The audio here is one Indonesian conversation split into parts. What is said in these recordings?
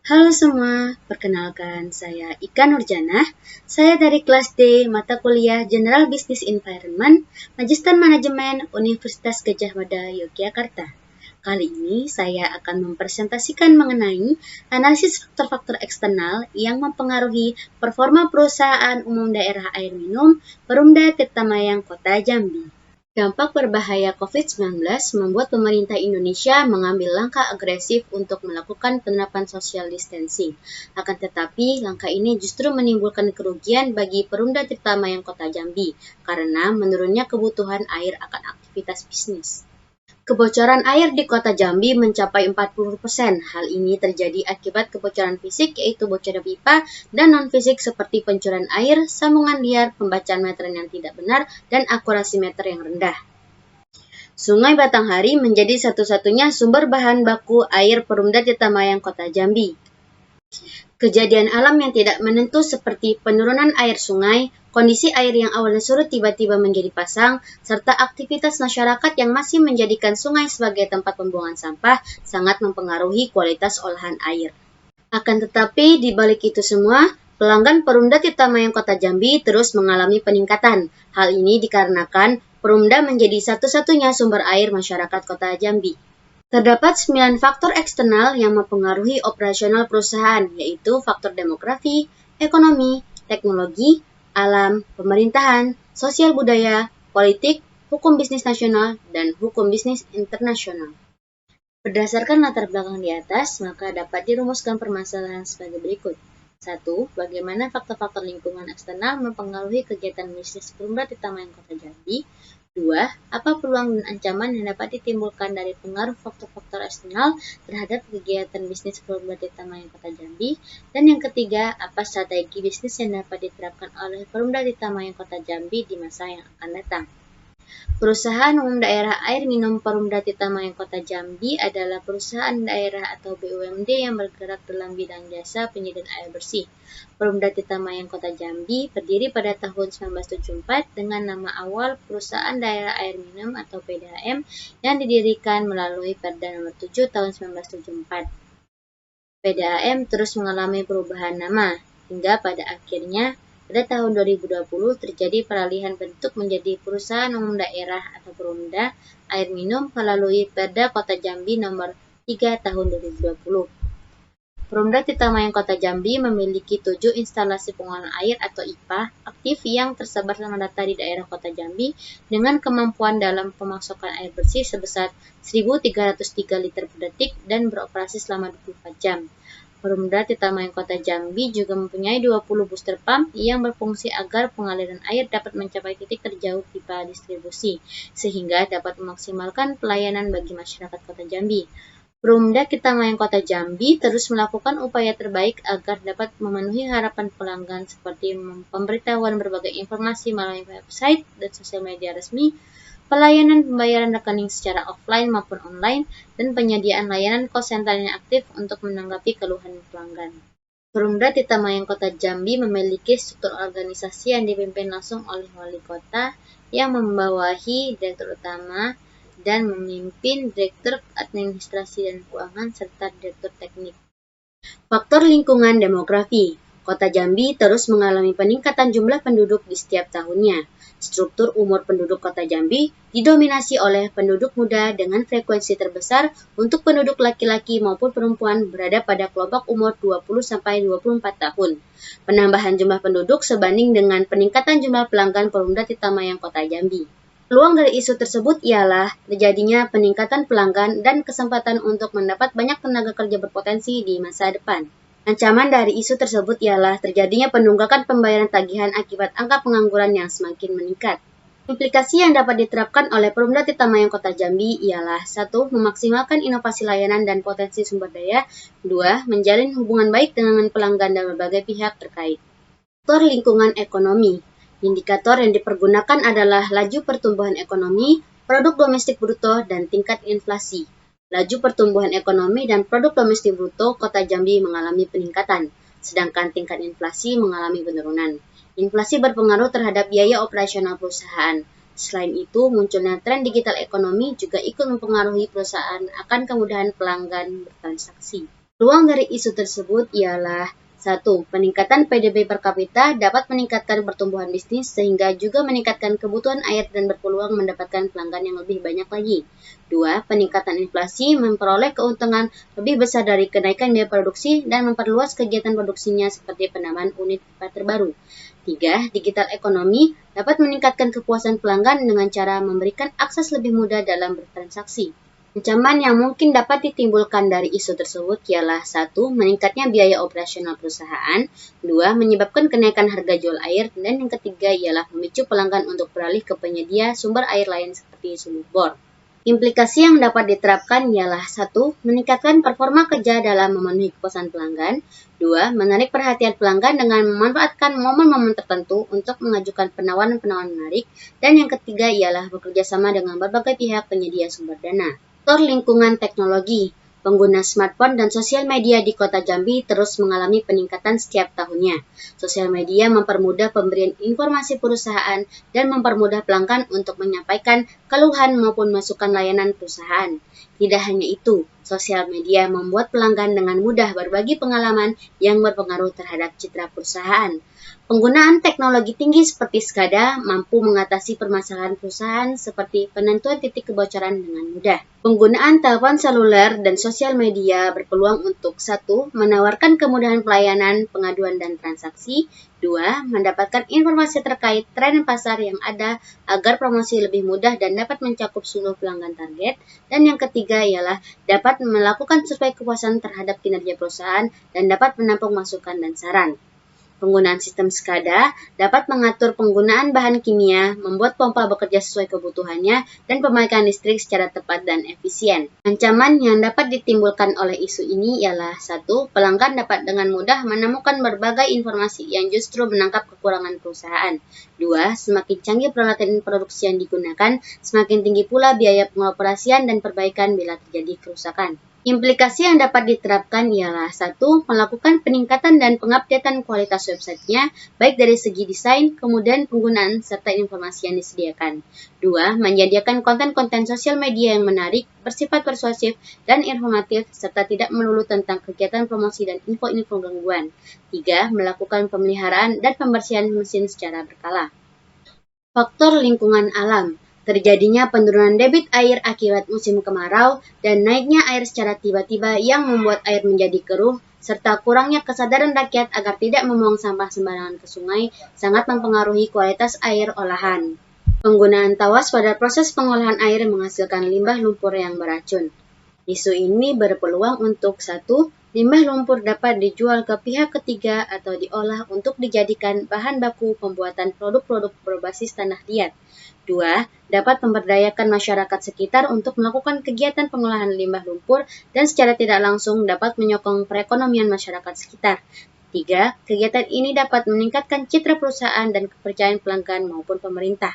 Halo semua, perkenalkan saya Ika Nurjanah. Saya dari kelas D, mata kuliah General Business Environment, Magister Manajemen, Universitas Gadjah Mada, Yogyakarta. Kali ini saya akan mempresentasikan mengenai analisis faktor-faktor eksternal yang mempengaruhi performa perusahaan umum daerah air minum Perumda Tirtamayang Kota Jambi. Dampak berbahaya COVID-19 membuat pemerintah Indonesia mengambil langkah agresif untuk melakukan penerapan social distancing. Akan tetapi, langkah ini justru menimbulkan kerugian bagi Perumda Tirtamayang Kota Jambi karena menurunnya kebutuhan air akan aktivitas bisnis. Kebocoran air di Kota Jambi mencapai 40%. Hal ini terjadi akibat kebocoran fisik yaitu bocoran pipa dan non-fisik seperti pencurian air, sambungan liar, pembacaan meteran yang tidak benar, dan akurasi meter yang rendah. Sungai Batanghari menjadi satu-satunya sumber bahan baku air Perumda Tirtamayang Kota Jambi. Kejadian alam yang tidak menentu seperti penurunan air sungai, kondisi air yang awalnya surut tiba-tiba menjadi pasang, serta aktivitas masyarakat yang masih menjadikan sungai sebagai tempat pembuangan sampah sangat mempengaruhi kualitas olahan air. Akan tetapi, di balik itu semua, pelanggan Perumda Tirtamayang Kota Jambi terus mengalami peningkatan. Hal ini dikarenakan Perumda menjadi satu-satunya sumber air masyarakat Kota Jambi. Terdapat 9 faktor eksternal yang mempengaruhi operasional perusahaan, yaitu faktor demografi, ekonomi, teknologi, alam, pemerintahan, sosial budaya, politik, hukum bisnis nasional, dan hukum bisnis internasional. Berdasarkan latar belakang di atas, maka dapat dirumuskan permasalahan sebagai berikut. 1. Bagaimana faktor-faktor lingkungan eksternal mempengaruhi kegiatan bisnis Perumda Tirtamayang Kota Jambi? 2. Apa peluang dan ancaman yang dapat ditimbulkan dari pengaruh faktor-faktor eksternal terhadap kegiatan bisnis Perumda Tirtamayang Kota Jambi? Dan yang ketiga, apa strategi bisnis yang dapat diterapkan oleh Perumda Tirtamayang Kota Jambi di masa yang akan datang? Perusahaan Umum Daerah Air Minum Perumda Tirtamayang Kota Jambi adalah perusahaan daerah atau BUMD yang bergerak dalam bidang jasa penyediaan air bersih. Perumda Tirtamayang Kota Jambi berdiri pada tahun 1974 dengan nama awal Perusahaan Daerah Air Minum atau PDAM yang didirikan melalui Perda Nomor 7 tahun 1974. PDAM terus mengalami perubahan nama hingga pada akhirnya pada tahun 2020 terjadi peralihan bentuk menjadi Perusahaan Umum Daerah atau Perumda Air Minum melalui Perda Kota Jambi Nomor 3 tahun 2020. Perumda Tirtamayang Kota Jambi memiliki 7 instalasi pengolahan air atau IPA aktif yang tersebar merata di daerah Kota Jambi dengan kemampuan dalam pemasukan air bersih sebesar 1.303 liter per detik dan beroperasi selama 24 jam. Perumda Tirtamayang Kota Jambi juga mempunyai 20 booster pump yang berfungsi agar pengaliran air dapat mencapai titik terjauh pipa distribusi, sehingga dapat memaksimalkan pelayanan bagi masyarakat Kota Jambi. Perumda Tirtamayang Kota Jambi terus melakukan upaya terbaik agar dapat memenuhi harapan pelanggan seperti pemberitahuan berbagai informasi melalui website dan sosial media resmi, pelayanan pembayaran rekening secara offline maupun online, dan penyediaan layanan call center yang aktif untuk menanggapi keluhan pelanggan. Perumda Tirtamayang Kota Jambi memiliki struktur organisasi yang dipimpin langsung oleh wali kota yang membawahi direktur utama dan memimpin direktur administrasi dan keuangan serta direktur teknik. Faktor lingkungan demografi. Kota Jambi terus mengalami peningkatan jumlah penduduk di setiap tahunnya. Struktur umur penduduk Kota Jambi didominasi oleh penduduk muda dengan frekuensi terbesar untuk penduduk laki-laki maupun perempuan berada pada kelompok umur 20-24 tahun. Penambahan jumlah penduduk sebanding dengan peningkatan jumlah pelanggan Perumda Tirtamayang Kota Jambi. Peluang dari isu tersebut ialah terjadinya peningkatan pelanggan dan kesempatan untuk mendapat banyak tenaga kerja berpotensi di masa depan. Ancaman dari isu tersebut ialah terjadinya penunggakan pembayaran tagihan akibat angka pengangguran yang semakin meningkat. Implikasi yang dapat diterapkan oleh Perumda Tirtamayang Kota Jambi ialah 1. Memaksimalkan inovasi layanan dan potensi sumber daya. 2. Menjalin hubungan baik dengan pelanggan dan berbagai pihak terkait. Faktor lingkungan ekonomi. Indikator yang dipergunakan adalah laju pertumbuhan ekonomi, produk domestik bruto, dan tingkat inflasi. Laju pertumbuhan ekonomi dan produk domestik bruto Kota Jambi mengalami peningkatan, sedangkan tingkat inflasi mengalami penurunan. Inflasi berpengaruh terhadap biaya operasional perusahaan. Selain itu, munculnya tren digital ekonomi juga ikut mempengaruhi perusahaan akan kemudahan pelanggan bertransaksi. Peluang dari isu tersebut ialah: 1. Peningkatan PDB per kapita dapat meningkatkan pertumbuhan bisnis sehingga juga meningkatkan kebutuhan air dan berpeluang mendapatkan pelanggan yang lebih banyak lagi. 2. Peningkatan inflasi memperoleh keuntungan lebih besar dari kenaikan biaya produksi dan memperluas kegiatan produksinya seperti penambahan unit pipa terbaru. 3. Digital ekonomi dapat meningkatkan kepuasan pelanggan dengan cara memberikan akses lebih mudah dalam bertransaksi. Ancaman yang mungkin dapat ditimbulkan dari isu tersebut ialah: 1. Meningkatnya biaya operasional perusahaan. 2. Menyebabkan kenaikan harga jual air. Dan yang ketiga ialah memicu pelanggan untuk beralih ke penyedia sumber air lain seperti sumur bor. Implikasi yang dapat diterapkan ialah: 1. Meningkatkan performa kerja dalam memenuhi kepuasan pelanggan. 2. Menarik perhatian pelanggan dengan memanfaatkan momen-momen tertentu untuk mengajukan penawaran-penawaran menarik. Dan yang ketiga ialah bekerja sama dengan berbagai pihak penyedia sumber dana. Faktor lingkungan teknologi. Pengguna smartphone dan sosial media di Kota Jambi terus mengalami peningkatan setiap tahunnya. Sosial media mempermudah pemberian informasi perusahaan dan mempermudah pelanggan untuk menyampaikan keluhan maupun masukan layanan perusahaan. Tidak hanya itu, sosial media membuat pelanggan dengan mudah berbagi pengalaman yang berpengaruh terhadap citra perusahaan. Penggunaan teknologi tinggi seperti SCADA mampu mengatasi permasalahan perusahaan seperti penentuan titik kebocoran dengan mudah. Penggunaan telepon seluler dan sosial media berpeluang untuk: 1. Menawarkan kemudahan pelayanan, pengaduan, dan transaksi. 2. Mendapatkan informasi terkait tren pasar yang ada agar promosi lebih mudah dan dapat mencakup seluruh pelanggan target. Dan yang ketiga ialah dapat melakukan survei kepuasan terhadap kinerja perusahaan dan dapat menampung masukan dan saran. Penggunaan sistem SCADA dapat mengatur penggunaan bahan kimia, membuat pompa bekerja sesuai kebutuhannya, dan pemakaian listrik secara tepat dan efisien. Ancaman yang dapat ditimbulkan oleh isu ini ialah: 1. Pelanggan dapat dengan mudah menemukan berbagai informasi yang justru menangkap kekurangan perusahaan. 2. Semakin canggih peralatan produksi yang digunakan, semakin tinggi pula biaya pengoperasian dan perbaikan bila terjadi kerusakan. Implikasi yang dapat diterapkan ialah: 1. Melakukan peningkatan dan pengupdatean kualitas websitenya, baik dari segi desain, kemudahan penggunaan, serta informasi yang disediakan. 2. Menyediakan konten-konten sosial media yang menarik, bersifat persuasif, dan informatif, serta tidak melulu tentang kegiatan promosi dan info-info gangguan. 3. Melakukan pemeliharaan dan pembersihan mesin secara berkala. Faktor lingkungan alam. Terjadinya penurunan debit air akibat musim kemarau dan naiknya air secara tiba-tiba yang membuat air menjadi keruh, serta kurangnya kesadaran rakyat agar tidak membuang sampah sembarangan ke sungai sangat mempengaruhi kualitas air olahan. Penggunaan tawas pada proses pengolahan air menghasilkan limbah lumpur yang beracun. Isu ini berpeluang untuk: 1. Limbah lumpur dapat dijual ke pihak ketiga atau diolah untuk dijadikan bahan baku pembuatan produk-produk berbasis tanah liat. 2. Dapat memberdayakan masyarakat sekitar untuk melakukan kegiatan pengolahan limbah lumpur dan secara tidak langsung dapat menyokong perekonomian masyarakat sekitar. 3. Kegiatan ini dapat meningkatkan citra perusahaan dan kepercayaan pelanggan maupun pemerintah.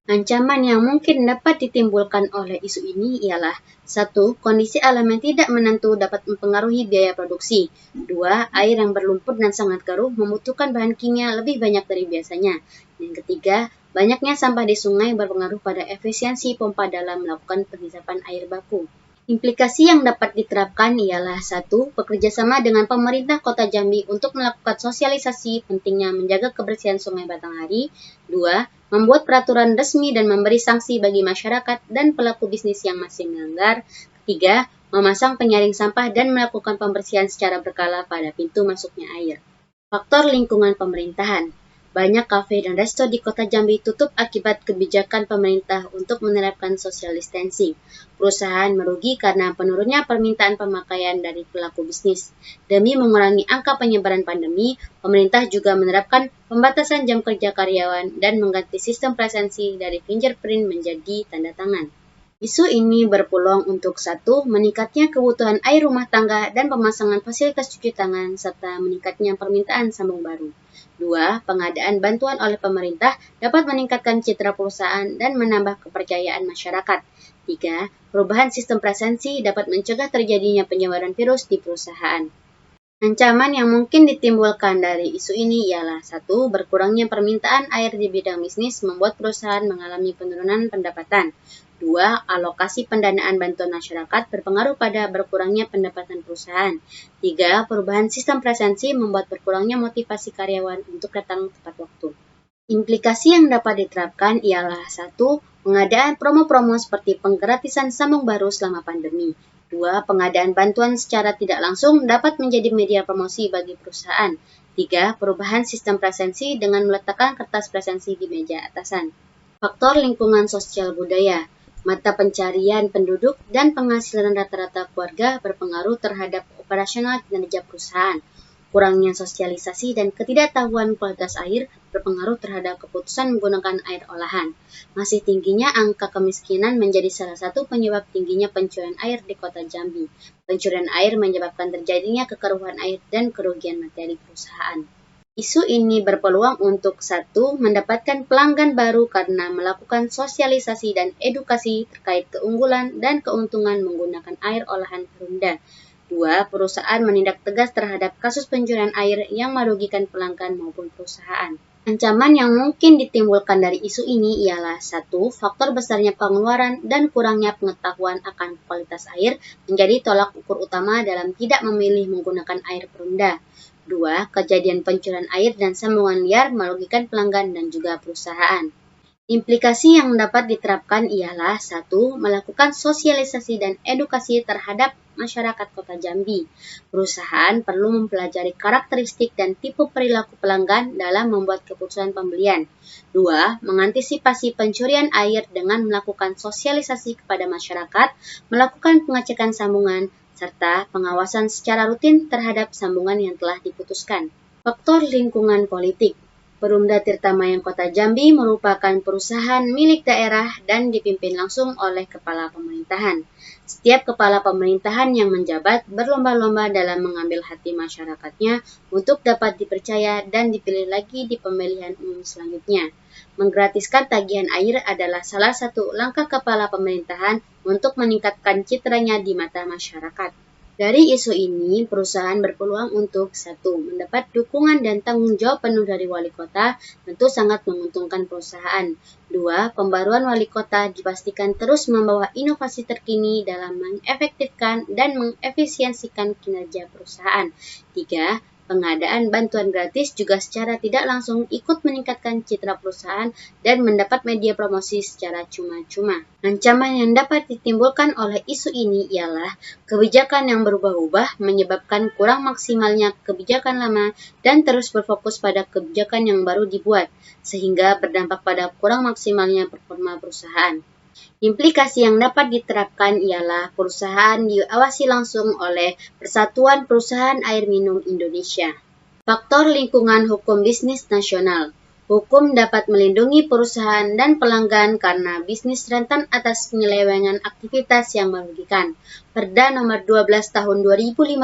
Ancaman yang mungkin dapat ditimbulkan oleh isu ini ialah: 1. Kondisi alam yang tidak menentu dapat mempengaruhi biaya produksi. 2. Air yang berlumpur dan sangat keruh membutuhkan bahan kimia lebih banyak dari biasanya. Dan ketiga, banyaknya sampah di sungai berpengaruh pada efisiensi pompa dalam melakukan penghisapan air baku. Implikasi yang dapat diterapkan ialah: 1. Bekerjasama dengan pemerintah Kota Jambi untuk melakukan sosialisasi pentingnya menjaga kebersihan Sungai Batanghari. 2. Membuat peraturan resmi dan memberi sanksi bagi masyarakat dan pelaku bisnis yang masih melanggar. 3. Memasang penyaring sampah dan melakukan pembersihan secara berkala pada pintu masuknya air. Faktor lingkungan pemerintahan. Banyak kafe dan resto di Kota Jambi tutup akibat kebijakan pemerintah untuk menerapkan social distancing. Perusahaan merugi karena penurunnya permintaan pemakaian dari pelaku bisnis. Demi mengurangi angka penyebaran pandemi, pemerintah juga menerapkan pembatasan jam kerja karyawan dan mengganti sistem presensi dari fingerprint menjadi tanda tangan. Isu ini berpeluang untuk: 1. Meningkatnya kebutuhan air rumah tangga dan pemasangan fasilitas cuci tangan, serta meningkatnya permintaan sambung baru. 2. Pengadaan bantuan oleh pemerintah dapat meningkatkan citra perusahaan dan menambah kepercayaan masyarakat. 3. Perubahan sistem presensi dapat mencegah terjadinya penyebaran virus di perusahaan. Ancaman yang mungkin ditimbulkan dari isu ini ialah: 1. Berkurangnya permintaan air di bidang bisnis membuat perusahaan mengalami penurunan pendapatan. 2. Alokasi pendanaan bantuan masyarakat berpengaruh pada berkurangnya pendapatan perusahaan. 3. Perubahan sistem presensi membuat berkurangnya motivasi karyawan untuk datang tepat waktu. Implikasi yang dapat diterapkan ialah 1. Pengadaan promo-promo seperti penggratisan sambung baru selama pandemi. 2. Pengadaan bantuan secara tidak langsung dapat menjadi media promosi bagi perusahaan. 3. Perubahan sistem presensi dengan meletakkan kertas presensi di meja atasan. Faktor lingkungan sosial budaya. Mata pencarian penduduk dan penghasilan rata-rata keluarga berpengaruh terhadap operasional kinerja perusahaan. Kurangnya sosialisasi dan ketidaktahuan kualitas air berpengaruh terhadap keputusan menggunakan air olahan. Masih tingginya angka kemiskinan menjadi salah satu penyebab tingginya pencurian air di Kota Jambi. Pencurian air menyebabkan terjadinya kekeruhan air dan kerugian materi perusahaan. Isu ini berpeluang untuk 1. Mendapatkan pelanggan baru karena melakukan sosialisasi dan edukasi terkait keunggulan dan keuntungan menggunakan air olahan Perumda. 2. Perusahaan menindak tegas terhadap kasus pencurian air yang merugikan pelanggan maupun perusahaan. Ancaman yang mungkin ditimbulkan dari isu ini ialah 1. Faktor besarnya pengeluaran dan kurangnya pengetahuan akan kualitas air menjadi tolak ukur utama dalam tidak memilih menggunakan air Perumda. 2. Kejadian pencurian air dan sambungan liar merugikan pelanggan dan juga perusahaan. Implikasi yang dapat diterapkan ialah 1. Melakukan sosialisasi dan edukasi terhadap masyarakat Kota Jambi. Perusahaan perlu mempelajari karakteristik dan tipe perilaku pelanggan dalam membuat keputusan pembelian. 2. Mengantisipasi pencurian air dengan melakukan sosialisasi kepada masyarakat, melakukan pengecekan sambungan, serta pengawasan secara rutin terhadap sambungan yang telah diputuskan. Faktor lingkungan politik. Perumda Tirta Mayang Kota Jambi merupakan perusahaan milik daerah dan dipimpin langsung oleh kepala pemerintahan. Setiap kepala pemerintahan yang menjabat berlomba-lomba dalam mengambil hati masyarakatnya untuk dapat dipercaya dan dipilih lagi di pemilihan umum selanjutnya. Menggratiskan tagihan air adalah salah satu langkah kepala pemerintahan untuk meningkatkan citranya di mata masyarakat. Dari isu ini, perusahaan berpeluang untuk 1. Mendapat dukungan dan tanggung jawab penuh dari wali kota, tentu sangat menguntungkan perusahaan. 2. Pembaruan wali kota dipastikan terus membawa inovasi terkini dalam mengefektifkan dan mengefisiensikan kinerja perusahaan. 3. Pengadaan bantuan gratis juga secara tidak langsung ikut meningkatkan citra perusahaan dan mendapat media promosi secara cuma-cuma. Ancaman yang dapat ditimbulkan oleh isu ini ialah kebijakan yang berubah-ubah menyebabkan kurang maksimalnya kebijakan lama dan terus berfokus pada kebijakan yang baru dibuat, sehingga berdampak pada kurang maksimalnya performa perusahaan. Implikasi yang dapat diterapkan ialah perusahaan diawasi langsung oleh Persatuan Perusahaan Air Minum Indonesia. Faktor lingkungan hukum bisnis nasional. Hukum dapat melindungi perusahaan dan pelanggan karena bisnis rentan atas penyelewengan aktivitas yang merugikan. Perda Nomor 12 Tahun 2015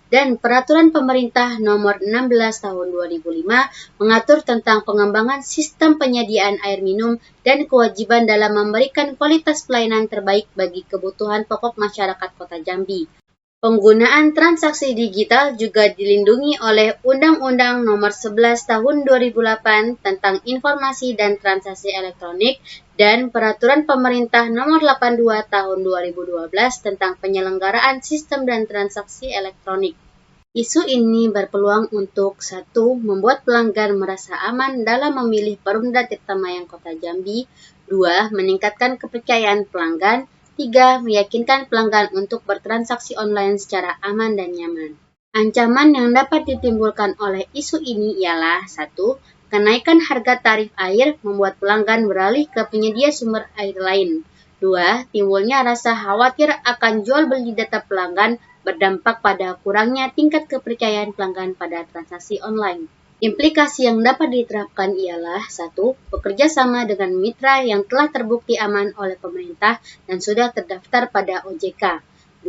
dan Peraturan Pemerintah Nomor 16 Tahun 2005 mengatur tentang pengembangan sistem penyediaan air minum dan kewajiban dalam memberikan kualitas pelayanan terbaik bagi kebutuhan pokok masyarakat Kota Jambi. Penggunaan transaksi digital juga dilindungi oleh Undang-Undang Nomor 11 Tahun 2008 tentang Informasi dan Transaksi Elektronik dan Peraturan Pemerintah Nomor 82 Tahun 2012 tentang Penyelenggaraan Sistem dan Transaksi Elektronik. Isu ini berpeluang untuk 1. Membuat pelanggan merasa aman dalam memilih Perumda Tirta Mayang Kota Jambi. 2. Meningkatkan kepercayaan pelanggan. 3. Meyakinkan pelanggan untuk bertransaksi online secara aman dan nyaman. Ancaman yang dapat ditimbulkan oleh isu ini ialah 1. Kenaikan harga tarif air membuat pelanggan beralih ke penyedia sumber air lain. 2. Timbulnya rasa khawatir akan jual beli data pelanggan berdampak pada kurangnya tingkat kepercayaan pelanggan pada transaksi online. Implikasi yang dapat diterapkan ialah 1. Bekerja sama dengan mitra yang telah terbukti aman oleh pemerintah dan sudah terdaftar pada OJK. 2.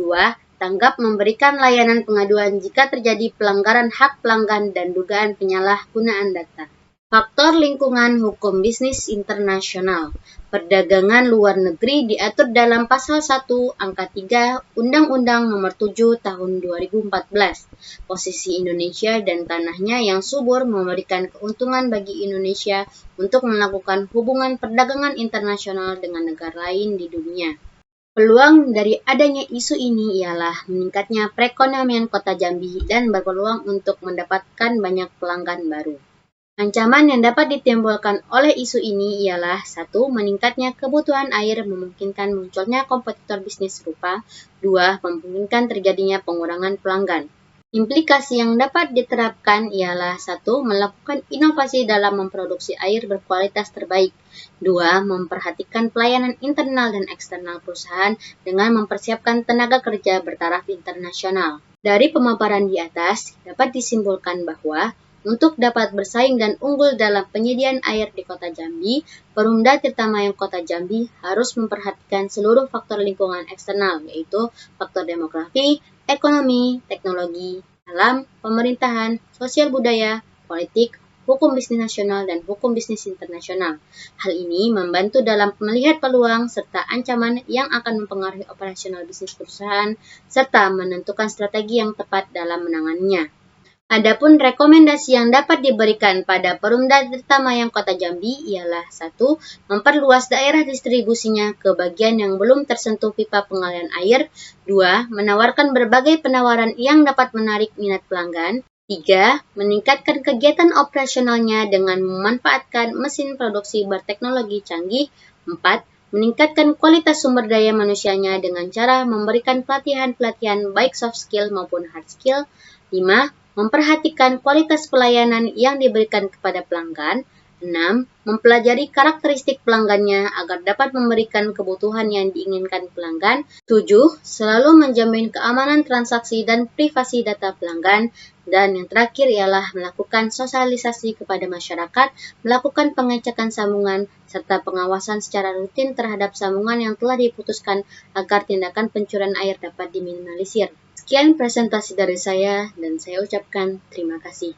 Tanggap memberikan layanan pengaduan jika terjadi pelanggaran hak pelanggan dan dugaan penyalahgunaan data. Faktor lingkungan hukum bisnis internasional. Perdagangan luar negeri diatur dalam Pasal 1 Angka 3 Undang-Undang Nomor 7 Tahun 2014. Posisi Indonesia dan tanahnya yang subur memberikan keuntungan bagi Indonesia untuk melakukan hubungan perdagangan internasional dengan negara lain di dunia. Peluang dari adanya isu ini ialah meningkatnya perekonomian Kota Jambi dan berpeluang untuk mendapatkan banyak pelanggan baru. Ancaman yang dapat ditimbulkan oleh isu ini ialah 1. Meningkatnya kebutuhan air memungkinkan munculnya kompetitor bisnis serupa. 2. Memungkinkan terjadinya pengurangan pelanggan. Implikasi yang dapat diterapkan ialah 1. Melakukan inovasi dalam memproduksi air berkualitas terbaik. 2. Memperhatikan pelayanan internal dan eksternal perusahaan dengan mempersiapkan tenaga kerja bertaraf internasional. Dari pemaparan di atas, dapat disimpulkan bahwa untuk dapat bersaing dan unggul dalam penyediaan air di Kota Jambi, Perumda Tirtamayang Kota Jambi harus memperhatikan seluruh faktor lingkungan eksternal, yaitu faktor demografi, ekonomi, teknologi, alam, pemerintahan, sosial budaya, politik, hukum bisnis nasional, dan hukum bisnis internasional. Hal ini membantu dalam melihat peluang serta ancaman yang akan mempengaruhi operasional bisnis perusahaan, serta menentukan strategi yang tepat dalam menanganinya. Adapun rekomendasi yang dapat diberikan pada Perumda Tirtamayang Kota Jambi ialah 1. Memperluas daerah distribusinya ke bagian yang belum tersentuh pipa pengalian air. 2. Menawarkan berbagai penawaran yang dapat menarik minat pelanggan. 3. Meningkatkan kegiatan operasionalnya dengan memanfaatkan mesin produksi berteknologi canggih. 4. Meningkatkan kualitas sumber daya manusianya dengan cara memberikan pelatihan-pelatihan baik soft skill maupun hard skill. 5. Memperhatikan kualitas pelayanan yang diberikan kepada pelanggan. 6. Mempelajari karakteristik pelanggannya agar dapat memberikan kebutuhan yang diinginkan pelanggan. 7. Selalu menjamin keamanan transaksi dan privasi data pelanggan. Dan yang terakhir ialah melakukan sosialisasi kepada masyarakat, melakukan pengecekan sambungan, serta pengawasan secara rutin terhadap sambungan yang telah diputuskan agar tindakan pencurian air dapat diminimalisir. Sekian presentasi dari saya dan saya ucapkan terima kasih.